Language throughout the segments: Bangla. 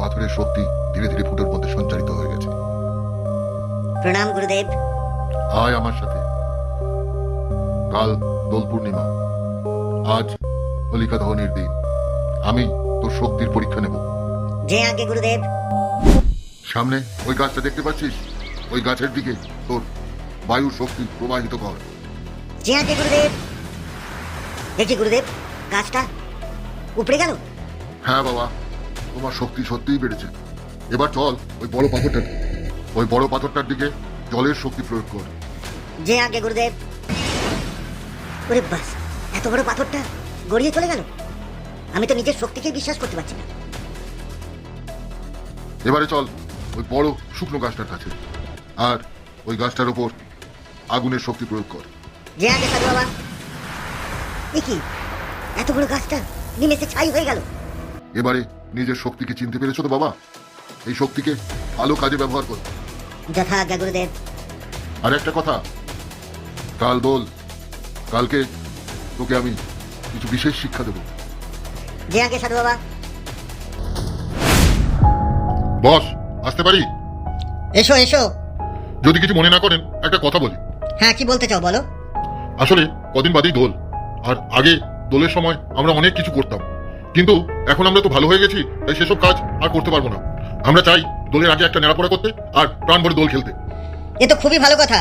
পাথরের শক্তি ধীরে ধীরে ফুটোর মধ্যে সঞ্চারিত হয়ে গেছে। প্রণাম গুরুদেব। আয় আমার সাথে। কাল দোল পূর্ণিমা, আজ হোলিকা দহনের দিন। আমি তোর শক্তির পরীক্ষা নেব। যে আগে গুরুদেব। সামনে ওই গাছটা দেখতে পাচ্ছিস? ওই গাছের দিকে তোর বায়ুর শক্তি প্রবাহিত কর। যে আগে গুরুদেব। দেখি গুরুদেব, গাছটা উপড়ে গেল। হ্যাঁ বাবা, তোমার শক্তি সত্যিই বেড়েছে। এবার চল ওই বড় পাথরটার দিকে জলের শক্তি প্রয়োগ কর। যে আগে গুরুদেব। ওরে বাস, এত বড় পাথরটা গড়িয়ে চলে গেল। আমি তো নিজের শক্তিকে বিশ্বাস করতে পারছি না। এবারে চল ওই বড় শুকনো গাছটার কাছে, আর ওই গাছটার উপর আগুনের শক্তি প্রয়োগ কর। যে আগে সাধু বাবা। কি এত বড় গাছটা নিমেষে ছাই হয়ে গেল। এবারে নিজের শক্তিকে চিনতে পেরেছো তো বাবা? এই শক্তিকে ভালো কাজে ব্যবহার কর। যথা আজ্ঞা গুরুদেব। আর একটা কথা, কাল দোল, কালকে তোকে আমি কিছু বিশেষ শিক্ষা দেব। যে আগে সাধু বাবা। বস, আসতে পারি? এসো এসো। যদি কিছু মনে না করেন একটা কথা বলি। হ্যাঁ, কি বলতে চাও বলো। আসলে কদিন বাদেই দোল, আর আগে দোলের সময় আমরা অনেক কিছু করতাম, কিন্তু এখন আমরা তো ভালো হয়ে গেছি, তাই সেসব কাজ আর করতে পারবো না। আমরা চাই দোলের আগে একটা নেড়াপড়া করতে আর প্রাণ ভরে দোল খেলতে। এ তো খুবই ভালো কথা।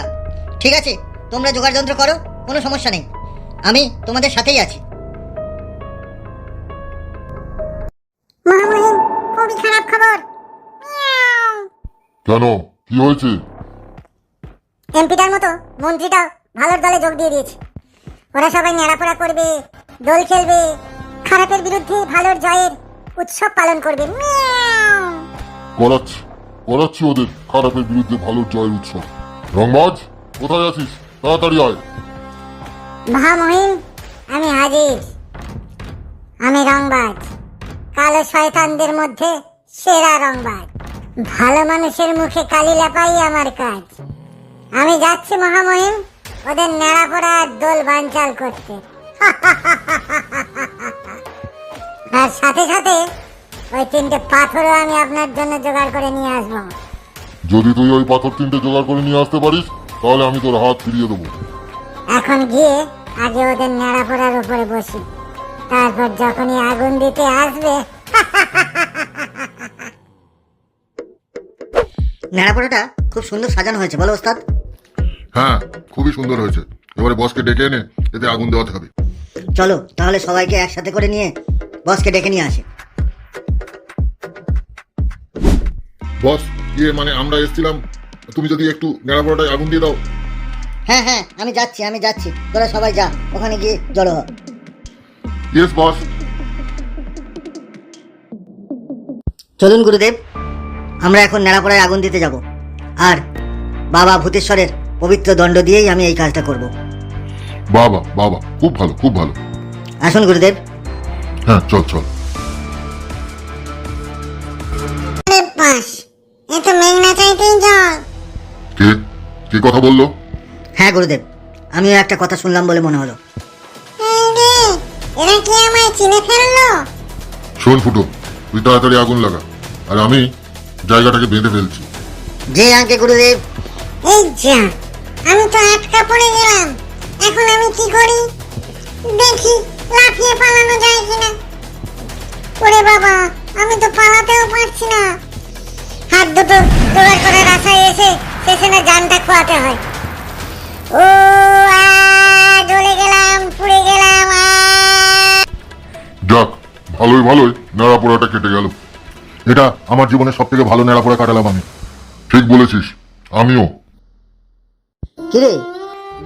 ঠিক আছে, তোমরা জোগাড় যন্ত্র করো, কোনো সমস্যা নেই। আমি তোমাদের সাথেই আছি। মহামহিম, খুবই খারাপ খবর। কেন, কি হয়েছে? এমপিটার মতো মন্ত্রীটাও ভালোর দলে যোগ দিয়ে দিয়েছে। ওরা সবাই নেড়াপড়া করবে, দোল খেলবে, খারাপের বিরুদ্ধে ভালোর জয়ের উৎসব পালন করবে। করাচ্ছি ওদের খারাপের বিরুদ্ধে ভালোর জয়ের উৎসব। রংবাজ, কোথায় আছিস? তাড়াতাড়ি আয়। মহামহিম, আমি হাজির। আমি রংবাজ, কালো শয়তানদের মধ্যে সেরা রংবাজ। ভালো মানুষের মুখে কালি লাপাই আমার কাজ। আমি যাচ্ছি মহামহিম, ওদের নেড়াপড়া আর দোল বানচাল করতে। আর সাথে সাথে ওই 3টে পাথরও আমি আপনার জন্য জোগাড় করে নিয়ে আসবো। যদি তুই ওই পাথর 3টে জোগাড় করে নিয়ে আসতে পারিস, তাহলে আমি তোর হাত ফিরিয়ে দেবো। এখন গিয়ে আগে ওদের নেড়াপড়ার উপরে বসি, তারপর যখনই আগুন দিতে আসবে। নেড়াপড়াটা খুব সুন্দর সাজানো হয়েছে, বলো ওস্তাদ। হ্যাঁ, খুবই সুন্দর হয়েছে। এবারে বসকে ডেকে এনে এতে আগুন দেওয়াতে হবে। চলো তাহলে সবাইকে একসাথে করে নিয়ে বসকে ডেকে নিয়ে আসি। বস, মানে আমরা এসেছিলাম, তুমি যদি একটু নেড়াপড়াটায় আগুন দিয়ে দাও। হ্যাঁ হ্যাঁ, আমি যাচ্ছি। তোরা সবাই যা, ওখানে গিয়ে জড়ো হ। Yes boss. চলুন গুরুদেব, আমরা এখন নেড়াপড়ায় আগুন দিতে যাব, আর বাবা ভূতেশ্বরের পবিত্র দণ্ড দিয়েই আমি এই কাজটা করব। বাবা, খুব ভালো, খুব ভালো। আসুন গুরুদেব। হ্যাঁ, চল। পাস, এ তো মেঘনা চাইতেই জল। কে কথা বললো? হ্যাঁ গুরুদেব, আমিও একটা কথা শুনলাম বলে মনে হলো। এরা কি আমায় চিনে ফেললো? শোন ফুটো, তুই তাড়াতাড়ি আগুন লাগা, আর আমি জায়গাটাকে বেঁধে ফেলছি। যে আগে গুরুদেব। এই যা, আমি তো আটকা পড়ে গেলাম। এখন আমি কি করি? দেখি লাফিয়ে পালানো যায় কিনা। ওরে বাবা, আমি তো পালাতেও পারছি না। হাত দুটো জোগাড় করার আশায় এসে স্টেশনে জানটা খোয়াতে হয়। ও জ্বলে গেলাম, পুড়ে গেলাম। যাক, ভালোই নেড়াপোড়াটা কেটে গেল। এটা আমার জীবনের সব থেকে ভালো নেড়াপোড়া কাটালাম আমি। ঠিক বলেছিস, আমিও। কিরে,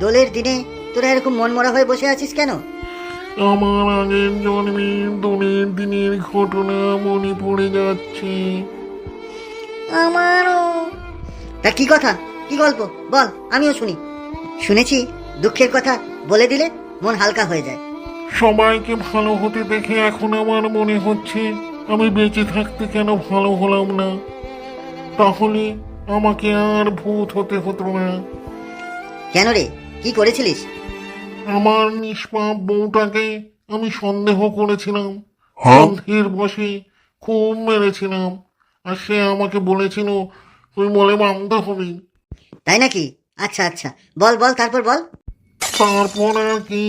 দোলের দিনে তোরা এরকম মনমরা হয়ে বসে আছিস কেন? আমার আগের জন্মের দোলের দিনের ঘটনা মনে পড়ে যাচ্ছে। আমারও। তা কি কথা, কি গল্প বল, আমিও শুনি। শুনেছি দুঃখের কথা বলে দিলে মন হালকা হয়ে যায়। সবাইকে ভালো হতে দেখে এখন আমার মনে হচ্ছে আমি বেঁচে থাকতে কেন ভালো হলাম না। তাহলে আমাকে আর ভূত হতে হতো না। কেন রে, কি করেছিলিস? আমার নিষ্পাপ বউটাকে আমি সন্দেহ করেছিলাম, সন্দেহের বশে খুব মেরেছিলাম। আর সে আমাকে বলেছিল তুই বলে মামদা হবি। তাই নাকি? আচ্ছা আচ্ছা, বল বল, তারপর বল। তারপর আর কি,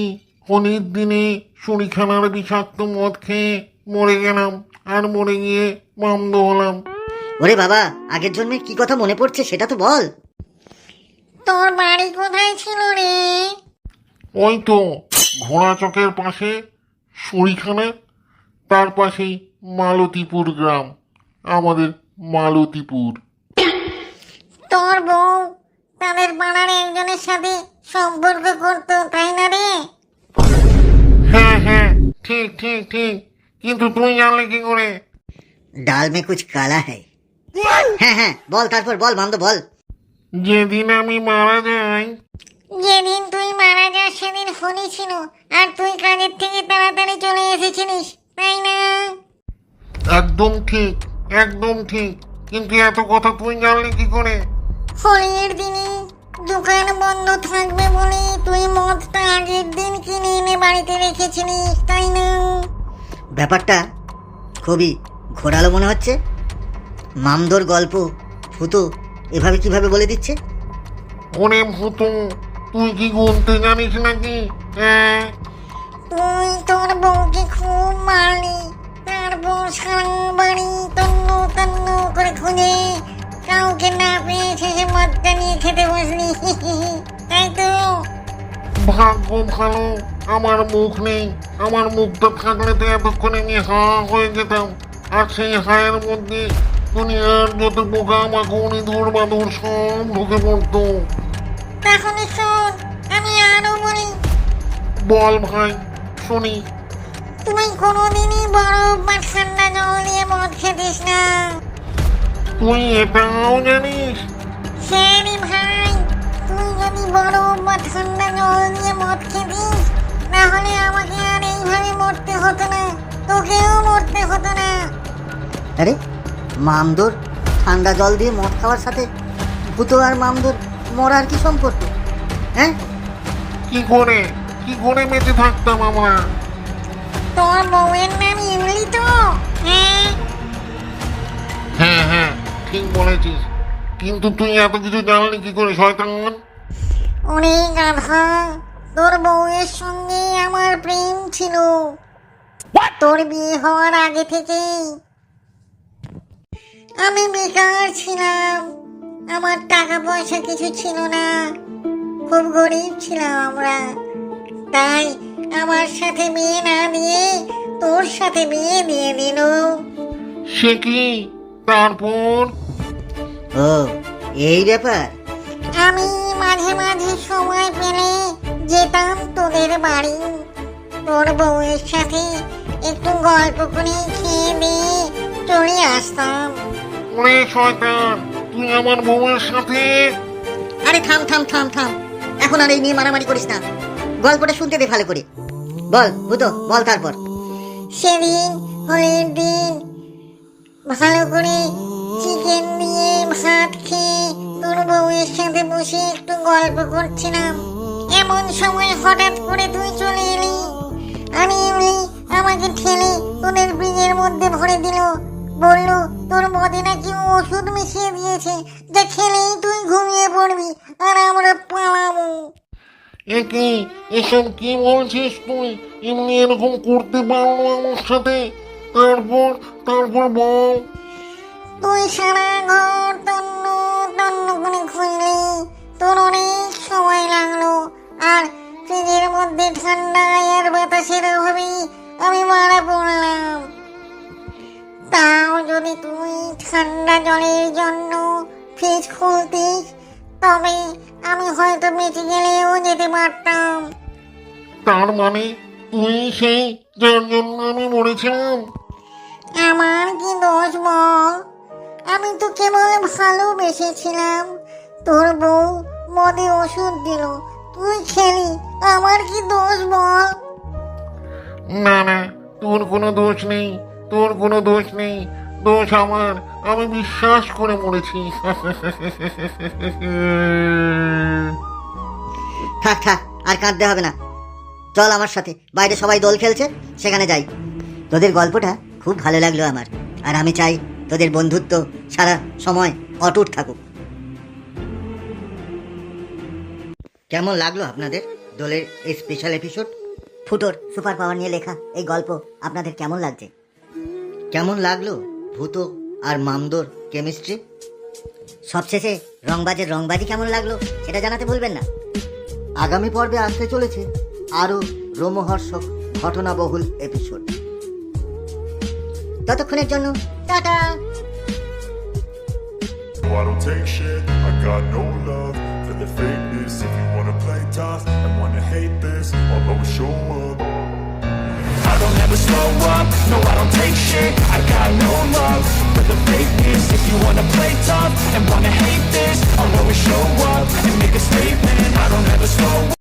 হোলির দিনে শরীখানার বিষাক্ত মদ খেয়ে মরে গেলাম, আর মরে গিয়ে মামদ হলাম। ওরে বাবা, আগের জন্মের কি কথা মনে পড়ছে সেটা তো বল। তোর বাড়ি কোথায় ছিল রে? ওই তো ঘোড়া চকের পাশে শরীখানা, তার পাশেই মালতীপুর গ্রাম, আমাদের মালতীপুর। তোর বউ তাদের পাড়ার একজনের সাথে সম্পর্ক করতো, তাই না রে? হ্যাঁ হ্যাঁ, ঠিক ঠিক ঠিক, কিন্তু তুই জানলে কি করে? ডাল মে কুছ কালা হ্যায়। হ্যাঁ হ্যাঁ, বল তারপর বল মামদ, বল। যেদিন আমি মারা যাই, যেদিন তুই মারা যাস সেদিন হোলি ছিল, আর তুই কাজের থেকে তাড়াতাড়ি চলে এসেছিলিস, তাই না? একদম ঠিক, একদম ঠিক, কিন্তু এত কথা তুই জানলে কি করে? হোলির দিনে দোকান বন্ধ থাকবে বলে তুই মদটা আগের দিন কিনে এনে বাড়িতে রেখেছিলিস, তাই না? ব্যাপারটা খুবই ঘোরালো মনে হচ্ছে। মামদোর গল্প ফুতু এভাবে কিভাবে বলে দিচ্ছে? ওরে ভূতু, তুই কি গুনতে জানিস নাকি? হ্যাঁ, তুই তোর বউকে খুব মারলি, তারপর সারা বাড়ি তন্ন তন্ন করে খুঁজে কাউকে না পেয়ে শেষে মদটা নিয়ে খেতে বসলি, তাই তো? ভাগ্য ভালো আমার মুখ নেই, আমার মুখটা থাকলে তো এতক্ষণে আমি হা হয়ে যেতাম, আর সেই হায়ের মধ্যে দুনিয়ার যত পোকা মাকড় ইঁদুর বাদুর সব ঢুকে পড়তো। তাহলে শোন, আমি আরো বলি। বল ভাই, শুনি। তুই কোনোদিনই বরফ বা ঠান্ডা জল দিয়ে মদ খেতিস না। তুই এটাও জানিস? সেরি ভাই, তুই যদি বরফ বা ঠান্ডা জল দিয়ে মদ খেতিস তাহলে আমাকে আর এইভাবে মরতে হতো না, তোকেও মরতে হতো না। আরে, মামদোর ঠান্ডা জল দিয়ে মদ খাওয়ার সাথে ফুতো আর মামদোর মরার কি সম্পর্ক? হ্যাঁ, কি করে বেঁচে থাকতাম আমরা? তোর বউয়ের নাম ইমলি তো? হ্যাঁ। হ্যাঁ হ্যাঁ, ঠিক বলেছিস, কিন্তু তুই এত কিছু জানলি কি করে শয়তান? ওরে গাধা, তোর বউয়ের সঙ্গে আমার প্রেম ছিল তোর বিয়ে হওয়ার আগে থেকেই। আমি বেকার ছিলাম, আমার টাকা পয়সা কিছু ছিল না, খুব গরিব ছিলাম আমরা, তাই আমার সাথে বিয়ে না দিয়ে তোর সাথে বিয়ে দিয়ে দিল। সে কি? তারপর? ও এই ব্যাপার। আমি মাঝে মাঝে সময় পেলে যেতাম তোদের বাড়ি, তোর বউয়ের সাথে একটু গল্প করে খেয়ে দিয়ে চলে আসতাম। ওরে শয়তান, তুই আমার বউয়ের সাথে? আরে থাম থাম থাম থাম, এখন আর এই নিয়ে মারামারি করিস না, গল্পটা শুনতে দে ভালো করে। বল ভূতো, বল তারপর। সেদিন হোলির দিন ভালো করে চিকেন দিয়ে ভাত খেয়ে তোর বউয়ের সাথে বসে একটু গল্প করছিলাম, এমন সময় হঠাৎ করে তুই চলে এলি, আর এমনি আমাকে ঠেলে তোদের ব্রিজের মধ্যে ভরে দিল, বলল তোর মদে নাকি ওষুধ মিশিয়ে দিয়েছে, যা খেলেই তুই ঘুমিয়ে পড়বি আর আমরা পালাবো। এ কি, এসব কি বলছিস তুই? এমনি এরকম করতে পারলো আমার সাথে? তারপর বল। তুই সারা ঘর তন্ন তন্ন করে খুঁজলি, তোর অনেক সময় লাগলো, আর ফ্রিজের মধ্যে ঠান্ডা আর বাতাসের অভাবে আমি মারা পড়লাম। তাও যদি তুই ঠান্ডা জলের জন্য ফ্রিজ খুলতিস তবে আমি হয়তো বেঁচে গেলেও যেতে পারতাম। তার মানে তুই সেই যার জন্য আমি মরেছিলাম? আমার কি দোষ বল? আমি তো কেবল ভালোবেসেছিলাম, তোর বউ মদে ওষুধ দিল, তুই খেলি, আমার কি দোষ বল? না না, তোর কোনো দোষ নেই, তোর কোনো দোষ নেই, দোষ আমার, আমি বিশ্বাস করে মরেছি। থাক থাক, আর কাঁদতে হবে না, চল আমার সাথে, বাইরে সবাই দোল খেলছে, সেখানে যাই। তোদের গল্পটা খুব ভালো লাগলো আমার, আর আমি চাই তোদের বন্ধুত্ব সারা সময় অটুট থাকুক। কেমন লাগলো আপনাদের দোলের এই স্পেশাল এপিসোড? ফুটোর সুপার পাওয়ার নিয়ে লেখা এই গল্প আপনাদের কেমন লাগছে? কেমন লাগলো ভূতো আর মামদোর কেমিস্ট্রি? সবশেষে রংবাজের রংবাজি কেমন লাগলো সেটা জানাতে ভুলবেন না। আগামী পর্বে আসতে চলেছে আরও রোমহর্ষক ঘটনাবহুল এপিসোড। ততক্ষণের জন্য tata. No, I don't take shit, I got no love for the fakeness. If you wanna play tough and wanna hate this, I'll always show up. I don't ever slow up, no I don't take shit. I got no love for the fakeness. If you wanna play tough and wanna hate this,